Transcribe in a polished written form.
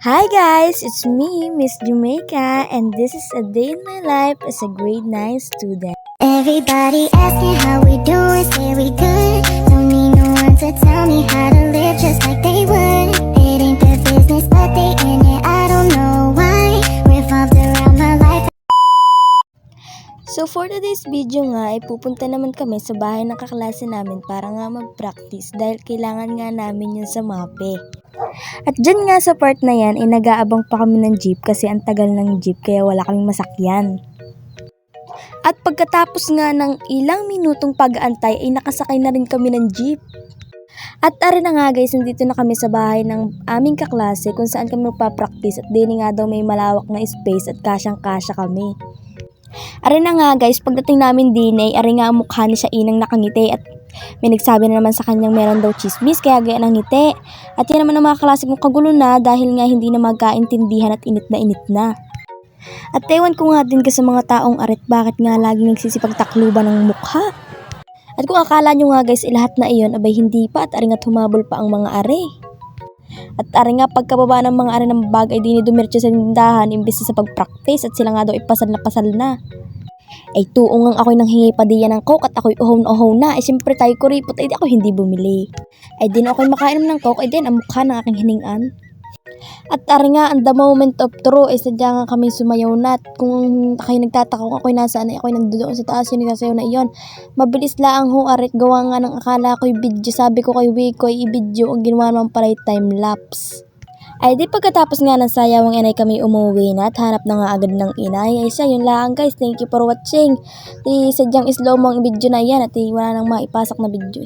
Hi guys, it's me, Miss Jamaica, and this is a day in my life as a grade 9 student. Everybody asking how we doing, say we good. Don't need no one to tell me how to live just like they would. It ain't their business, but they in it, I don't know why. Revolved around my life. So for today's video nga, ay pupunta naman kami sa bahay ng kaklase namin para nga mag-practice dahil kailangan nga namin yun sa MAPE. At dyan nga sa part na yan, ay nag-aabang pa kami ng jeep kasi ang tagal ng jeep kaya wala kaming masakyan. At pagkatapos nga ng ilang minutong pag-aantay ay nakasakay na rin kami ng jeep. At ari na nga guys, nandito na kami sa bahay ng aming kaklase kung saan kami magpa-practice at din nga daw may malawak na space at kasyang-kasya kami. Ari na nga guys, pagdating namin din ay ari nga ang mukha ni siya inang nakangiti at may nagsabi na naman sa kanyang meron daw chismis kaya gaya ng ngiti. At yan naman ang mga klase kong kagulo na dahil nga hindi na magkaintindihan at init na init na. At ewan ko nga din kasi mga taong arit bakit nga laging nagsisipagtakluban ng mukha. At kung akala nyo nga guys lahat na iyon abay hindi pa at ari nga humabol pa ang mga ari. At ari nga pagkababa ng mga ari ng bag ay dinidumiretso sa tindahan imbis sa pag-practice at sila nga daw ipasal na. Ay tuong ang ako'y nanghingi pa diyan ng coke at ako'y uhaw na uhaw na. Ay siyempre tayo kuripot ay di ako hindi bumili. Ay di na ako'y makainom ng coke ay din ang mukha ng aking hiningan. At ari nga ang the moment of truth ay sadya nga kami sumayaw na. At kung kayo nagtataka kung ako'y nasaan ay ako'y nandoon sa taas yung nagsasayaw na iyon. Mabilis lang ho arit gawa nga ng akala ko'y video. Sabi ko kay Wiko ay i-video ang ginawa naman pala time lapse. Ay di pagkatapos nga ng sayawang inay kami umuwi na at hanap na nga agad ng inay. Ay siya yun lang guys, thank you for watching. Di sadyang slow mo ang video na yan at wala nang maipasak na video